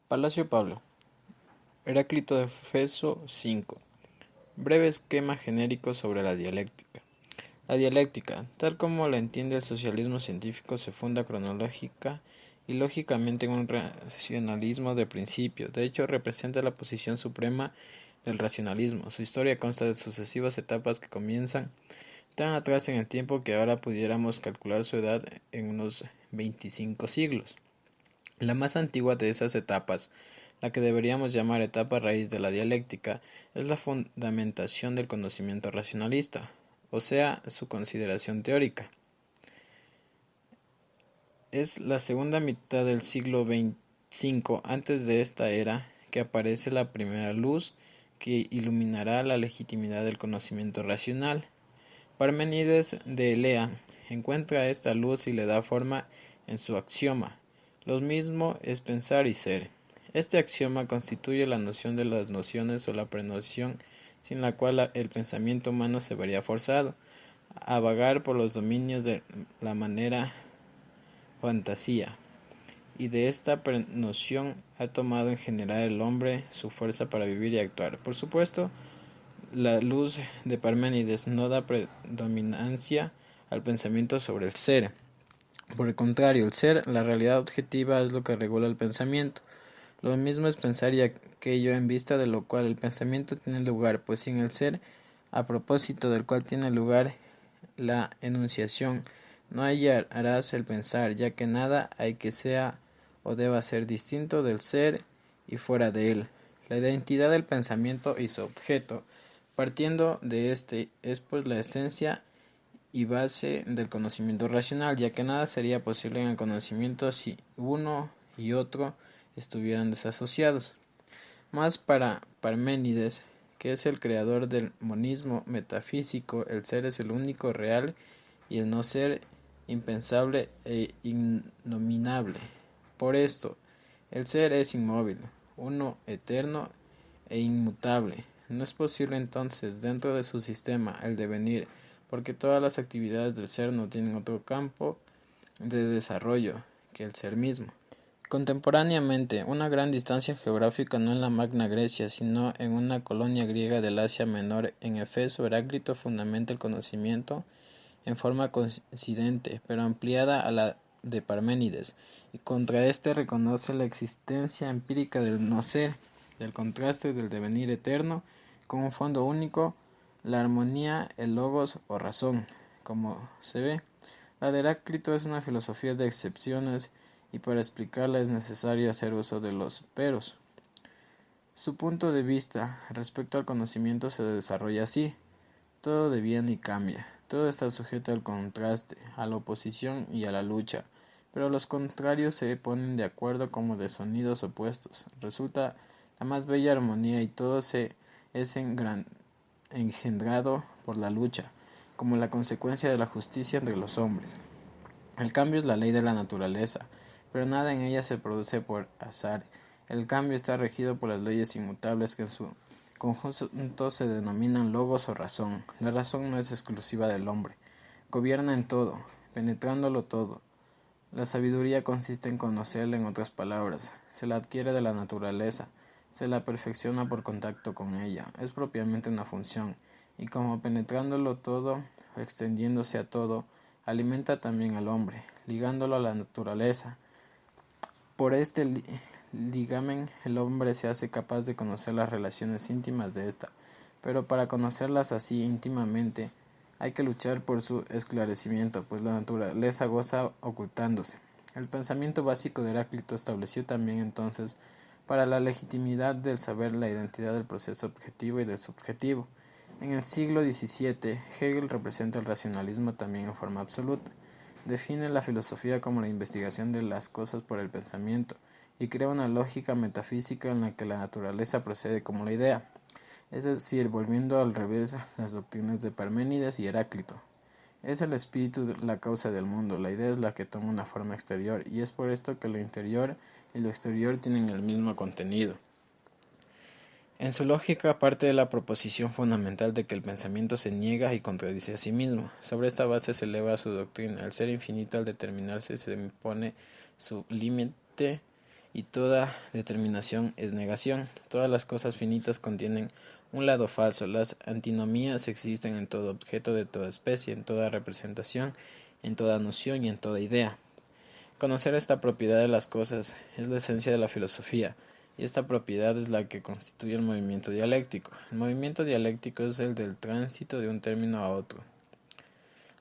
Palacio Pablo, Heráclito de Éfeso 5. Breve esquema genérico sobre la dialéctica. La dialéctica, tal como la entiende el socialismo científico, se funda cronológica y lógicamente en un racionalismo de principio. De hecho, representa la posición suprema del racionalismo. Su historia consta de sucesivas etapas que comienzan tan atrás en el tiempo que ahora pudiéramos calcular su edad en unos 25 siglos. La más antigua de esas etapas, la que deberíamos llamar etapa raíz de la dialéctica, es la fundamentación del conocimiento racionalista, o sea, su consideración teórica. Es la segunda mitad del siglo V antes de esta era que aparece la primera luz que iluminará la legitimidad del conocimiento racional. Parménides de Elea encuentra esta luz y le da forma en su axioma. Lo mismo es pensar y ser. Este axioma constituye la noción de las nociones o la prenoción sin la cual el pensamiento humano se vería forzado a vagar por los dominios de la manera fantasía, y de esta prenoción ha tomado en general el hombre su fuerza para vivir y actuar. Por supuesto, la luz de Parménides no da predominancia al pensamiento sobre el ser. Por el contrario, el ser, la realidad objetiva, es lo que regula el pensamiento. Lo mismo es pensar y aquello en vista de lo cual el pensamiento tiene lugar, pues sin el ser, a propósito del cual tiene lugar la enunciación, no hallarás el pensar, ya que nada hay que sea o deba ser distinto del ser y fuera de él. La identidad del pensamiento y su objeto, partiendo de este, es pues la esencia y base del conocimiento racional, ya que nada sería posible en el conocimiento si uno y otro estuvieran desasociados. Mas para Parménides, que es el creador del monismo metafísico, el ser es el único real y el no ser impensable e innominable. Por esto, el ser es inmóvil, uno eterno e inmutable. No es posible entonces, dentro de su sistema, el devenir, porque todas las actividades del ser no tienen otro campo de desarrollo que el ser mismo. Contemporáneamente, una gran distancia geográfica no en la Magna Grecia, sino en una colonia griega del Asia Menor, en Éfeso, Heráclito fundamenta el conocimiento en forma coincidente, pero ampliada a la de Parménides, y contra éste reconoce la existencia empírica del no ser, del contraste del devenir eterno, con un fondo único, la armonía, el logos o razón. Como se ve, la de Heráclito es una filosofía de excepciones, y para explicarla es necesario hacer uso de los peros. Su punto de vista respecto al conocimiento se desarrolla así: todo deviene y cambia, todo está sujeto al contraste, a la oposición y a la lucha, pero los contrarios se ponen de acuerdo como de sonidos opuestos. Resulta la más bella armonía y todo se es engendrado por la lucha, como la consecuencia de la justicia entre los hombres. El cambio es la ley de la naturaleza, pero nada en ella se produce por azar. El cambio está regido por las leyes inmutables que en su conjunto se denominan logos o razón. La razón no es exclusiva del hombre, gobierna en todo, penetrándolo todo. La sabiduría consiste en conocerla, en otras palabras, se la adquiere de la naturaleza, se la perfecciona por contacto con ella, es propiamente una función, y como penetrándolo todo, o extendiéndose a todo, alimenta también al hombre, ligándolo a la naturaleza. Por este ligamen el hombre se hace capaz de conocer las relaciones íntimas de ésta, pero para conocerlas así íntimamente hay que luchar por su esclarecimiento, pues la naturaleza goza ocultándose. El pensamiento básico de Heráclito estableció también entonces para la legitimidad del saber la identidad del proceso objetivo y del subjetivo. En el siglo XVII, Hegel representa el racionalismo también en forma absoluta. Define la filosofía como la investigación de las cosas por el pensamiento y crea una lógica metafísica en la que la naturaleza procede como la idea, es decir, volviendo al revés las doctrinas de Parménides y Heráclito. Es el espíritu la causa del mundo, la idea es la que toma una forma exterior, y es por esto que lo interior y lo exterior tienen el mismo contenido. En su lógica parte de la proposición fundamental de que el pensamiento se niega y contradice a sí mismo. Sobre esta base se eleva su doctrina. El ser infinito al determinarse se impone su límite y toda determinación es negación. Todas las cosas finitas contienen un lado falso. Las antinomías existen en todo objeto de toda especie, en toda representación, en toda noción y en toda idea. Conocer esta propiedad de las cosas es la esencia de la filosofía, y esta propiedad es la que constituye el movimiento dialéctico. El movimiento dialéctico es el del tránsito de un término a otro.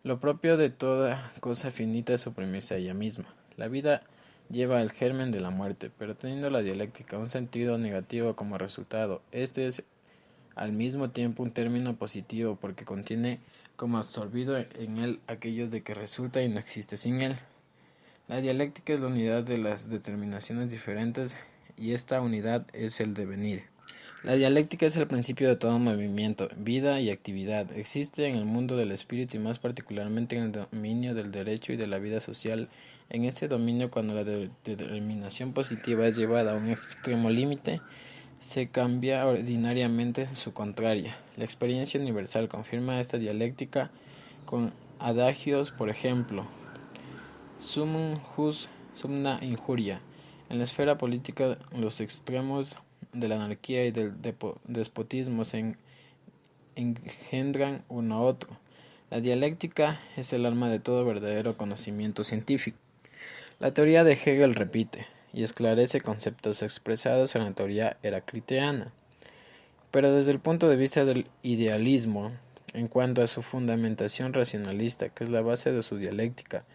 Lo propio de toda cosa finita es suprimirse a ella misma. La vida lleva el germen de la muerte, pero teniendo la dialéctica un sentido negativo como resultado, este es al mismo tiempo un término positivo porque contiene como absorbido en él aquello de que resulta y no existe sin él. La dialéctica es la unidad de las determinaciones diferentes y esta unidad es el devenir. La dialéctica es el principio de todo movimiento, vida y actividad. Existe en el mundo del espíritu y más particularmente en el dominio del derecho y de la vida social. En este dominio, cuando la determinación positiva es llevada a un extremo límite, se cambia ordinariamente su contraria. La experiencia universal confirma esta dialéctica con adagios, por ejemplo, summum jus summa injuria. En la esfera política, los extremos de la anarquía y del despotismo se engendran uno a otro. La dialéctica es el alma de todo verdadero conocimiento científico. La teoría de Hegel repite y esclarece conceptos expresados en la teoría heracliteana, pero desde el punto de vista del idealismo, en cuanto a su fundamentación racionalista, que es la base de su dialéctica,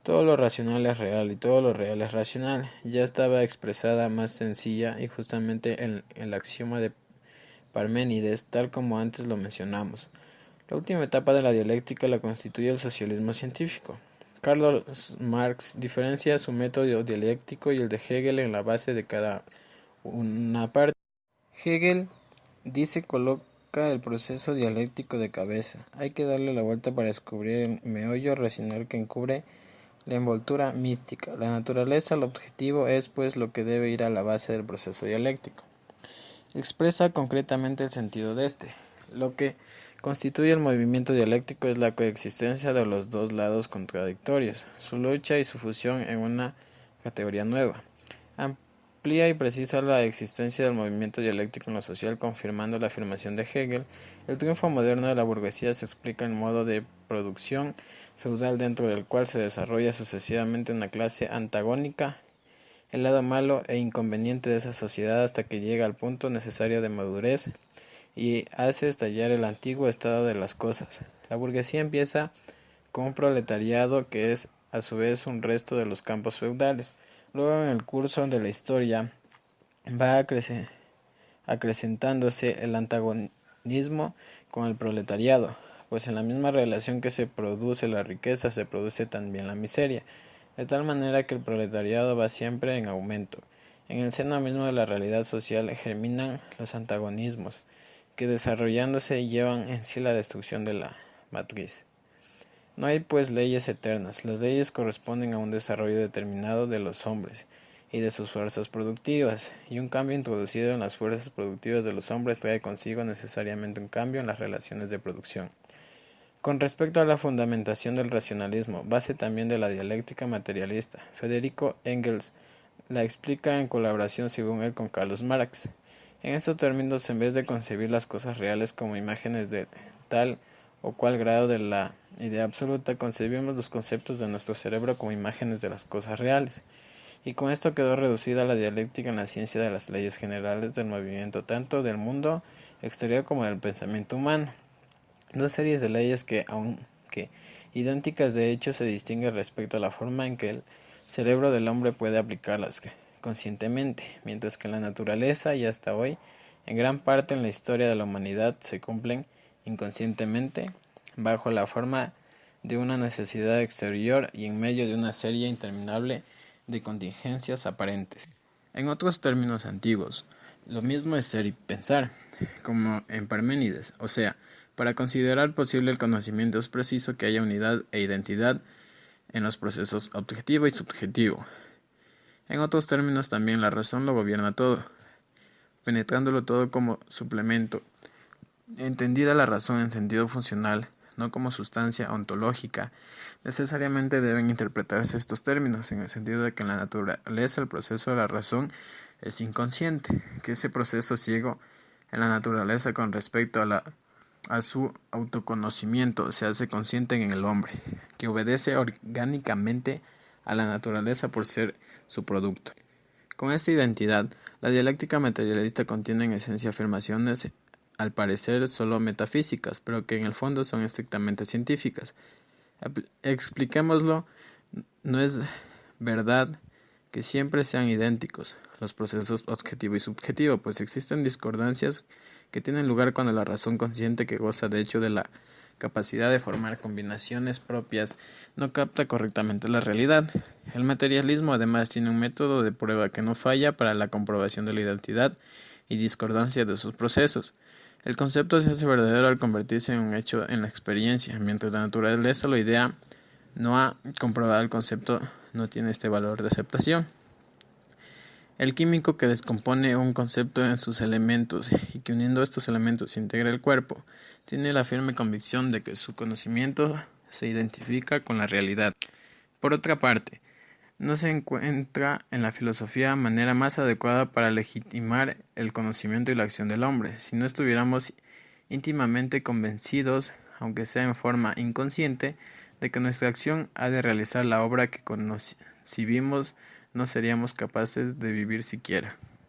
todo lo racional es real y todo lo real es racional, ya estaba expresada más sencilla y justamente en el axioma de Parménides, tal como antes lo mencionamos. La última etapa de la dialéctica la constituye el socialismo científico. Karl Marx diferencia su método dialéctico y el de Hegel en la base de cada una parte. Hegel dice coloca el proceso dialéctico de cabeza. Hay que darle la vuelta para descubrir el meollo racional que encubre la envoltura mística. La naturaleza, el objetivo, es pues lo que debe ir a la base del proceso dialéctico. Expresa concretamente el sentido de este. Lo que constituye el movimiento dialéctico es la coexistencia de los dos lados contradictorios, su lucha y su fusión en una categoría nueva. Amplía y precisa la existencia del movimiento dialéctico en lo social, confirmando la afirmación de Hegel. El triunfo moderno de la burguesía se explica en modo de producción feudal dentro del cual se desarrolla sucesivamente una clase antagónica, el lado malo e inconveniente de esa sociedad hasta que llega al punto necesario de madurez y hace estallar el antiguo estado de las cosas. La burguesía empieza con un proletariado que es a su vez un resto de los campos feudales. Luego en el curso de la historia va acrecentándose el antagonismo con el proletariado, pues en la misma relación que se produce la riqueza se produce también la miseria, de tal manera que el proletariado va siempre en aumento. En el seno mismo de la realidad social germinan los antagonismos, que desarrollándose llevan en sí la destrucción de la matriz. No hay pues leyes eternas, las leyes corresponden a un desarrollo determinado de los hombres y de sus fuerzas productivas, y un cambio introducido en las fuerzas productivas de los hombres trae consigo necesariamente un cambio en las relaciones de producción. Con respecto a la fundamentación del racionalismo, base también de la dialéctica materialista, Federico Engels la explica en colaboración según él con Carlos Marx. En estos términos, en vez de concebir las cosas reales como imágenes de tal o cual grado de la idea absoluta, concebimos los conceptos de nuestro cerebro como imágenes de las cosas reales. Y con esto quedó reducida la dialéctica en la ciencia de las leyes generales del movimiento, tanto del mundo exterior como del pensamiento humano. Dos series de leyes que, aunque idénticas de hecho, se distinguen respecto a la forma en que el cerebro del hombre puede aplicarlas conscientemente, mientras que en la naturaleza y hasta hoy, en gran parte en la historia de la humanidad, se cumplen inconscientemente bajo la forma de una necesidad exterior y en medio de una serie interminable de contingencias aparentes. En otros términos antiguos, lo mismo es ser y pensar, como en Parménides, o sea, para considerar posible el conocimiento es preciso que haya unidad e identidad en los procesos objetivo y subjetivo. En otros términos también la razón lo gobierna todo, penetrándolo todo como suplemento. Entendida la razón en sentido funcional, no como sustancia ontológica. Necesariamente deben interpretarse estos términos en el sentido de que en la naturaleza el proceso de la razón es inconsciente, que ese proceso ciego en la naturaleza con respecto a su autoconocimiento se hace consciente en el hombre, que obedece orgánicamente a la naturaleza por ser su producto. Con esta identidad, la dialéctica materialista contiene en esencia afirmaciones al parecer solo metafísicas, pero que en el fondo son estrictamente científicas. Expliquémoslo, no es verdad que siempre sean idénticos los procesos objetivo y subjetivo, pues existen discordancias que tienen lugar cuando la razón consciente, que goza de hecho de la capacidad de formar combinaciones propias, no capta correctamente la realidad. El materialismo además tiene un método de prueba que no falla para la comprobación de la identidad y discordancia de sus procesos. El concepto se hace verdadero al convertirse en un hecho en la experiencia, mientras la naturaleza o idea no ha comprobado el concepto, no tiene este valor de aceptación. El químico que descompone un concepto en sus elementos y que uniendo estos elementos integra el cuerpo, tiene la firme convicción de que su conocimiento se identifica con la realidad. Por otra parte, no se encuentra en la filosofía manera más adecuada para legitimar el conocimiento y la acción del hombre, si no estuviéramos íntimamente convencidos, aunque sea en forma inconsciente, de que nuestra acción ha de realizar la obra que concibimos, no seríamos capaces de vivir siquiera.